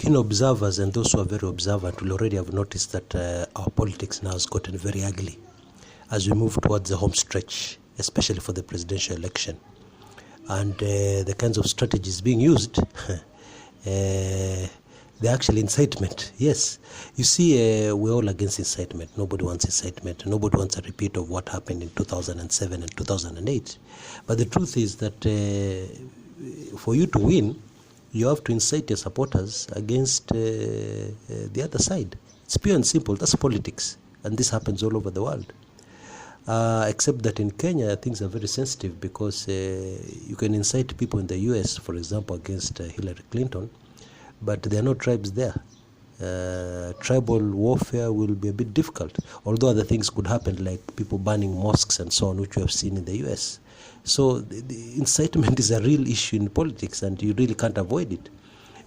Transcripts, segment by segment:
Keen observers and those who are very observant will already have noticed that our politics now has gotten very ugly as we move towards the home stretch, especially for the presidential election. And the kinds of strategies being used, they're actually incitement. Yes, you see, we're all against incitement. Nobody wants incitement. Nobody wants a repeat of what happened in 2007 and 2008. But the truth is that for you to win, you have to incite your supporters against the other side. It's pure and simple. That's politics. And this happens all over the world. Except that in Kenya, things are very sensitive because you can incite people in the US, for example, against Hilary Clinton, but there are no tribes there. Tribal warfare will be a bit difficult, although other things could happen like people burning mosques and so on, which we have seen in the US. So the incitement is a real issue in politics and you really can't avoid it.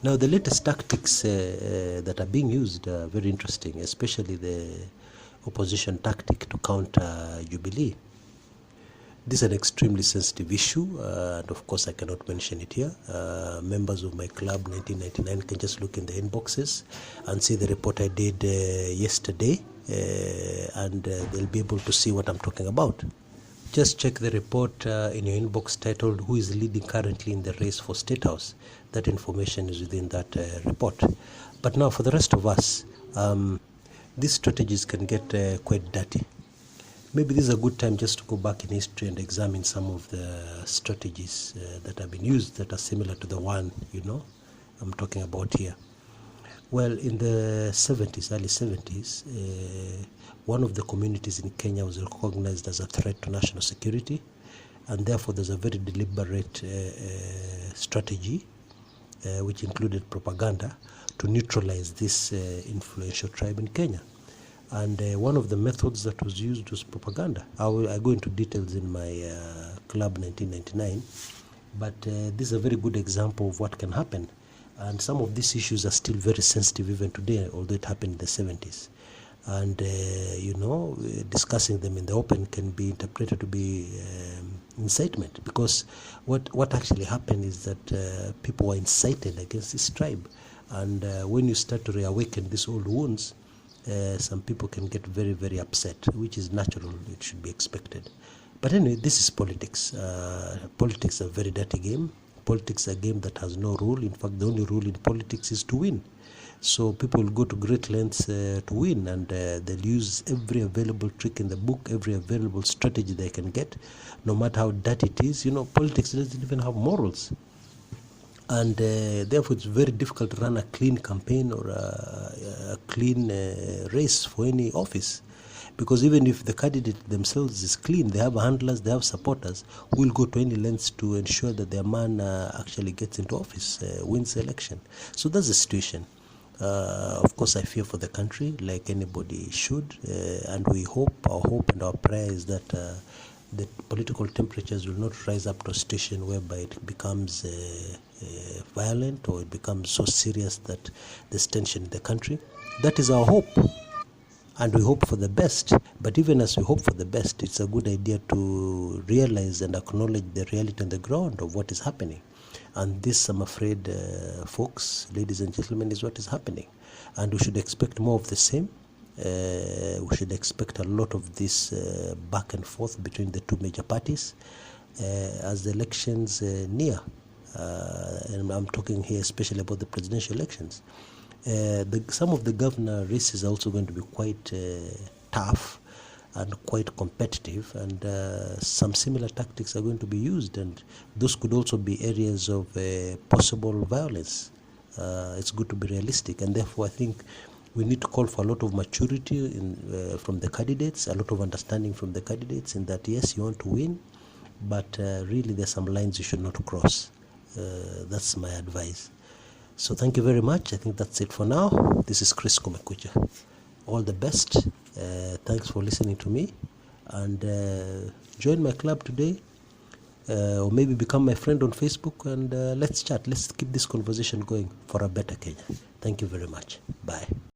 Now the latest tactics that are being used are very interesting, especially the opposition tactic to counter Jubilee. This is an extremely sensitive issue, and of course I cannot mention it here. Members of my club 1999 can just look in the inboxes and see the report I did yesterday, and they'll be able to see what I'm talking about. Just check the report in your inbox titled "Who is leading currently in the race for State House?" That information is within that report. But now for the rest of us, these strategies can get quite dirty. Maybe this is a good time just to go back in history and examine some of the strategies that have been used that are similar to the one, I'm talking about here. Well, in the 70s, early 70s, one of the communities in Kenya was recognized as a threat to national security, and therefore there's a very deliberate strategy, which included propaganda, to neutralize this influential tribe in Kenya. And one of the methods that was used was propaganda. I go into details in my club 1999, but this is a very good example of what can happen. And some of these issues are still very sensitive even today, although it happened in the 70s. And, discussing them in the open can be interpreted to be incitement, because what actually happened is that people were incited against this tribe. And when you start to reawaken these old wounds, some people can get very, very upset, which is natural. It should be expected. But anyway, this is politics. Politics is a very dirty game. Politics is a game that has no rule. In fact, the only rule in politics is to win. So people will go to great lengths to win, and they'll use every available trick in the book, every available strategy they can get, no matter how dirty it is. Politics doesn't even have morals. And therefore, it's very difficult to run a clean campaign or a clean race for any office. Because even if the candidate themselves is clean, they have handlers, they have supporters who will go to any lengths to ensure that their man actually gets into office, wins the election. So that's the situation. Of course, I fear for the country, like anybody should. And our hope and our prayer is that the political temperatures will not rise up to a station whereby it becomes violent or it becomes so serious that there's tension in the country. That is our hope, and we hope for the best. But even as we hope for the best, it's a good idea to realize and acknowledge the reality on the ground of what is happening. And this, I'm afraid, folks, ladies and gentlemen, is what is happening. And we should expect more of the same. We should expect a lot of this back and forth between the two major parties as the elections near. And I'm talking here especially about the presidential elections. Some of the governor races are also going to be quite tough and quite competitive, and some similar tactics are going to be used, and those could also be areas of possible violence. It's good to be realistic, and therefore I think we need to call for a lot of maturity from the candidates, a lot of understanding from the candidates, in that yes, you want to win, but really there's some lines you should not cross. That's my advice. So thank you very much. I think that's it for now. This is Chris Kumekucha. All the best. Thanks for listening to me, and join my club today, or maybe become my friend on Facebook, and let's chat. Let's keep this conversation going for a better Kenya. Thank you very much. Bye.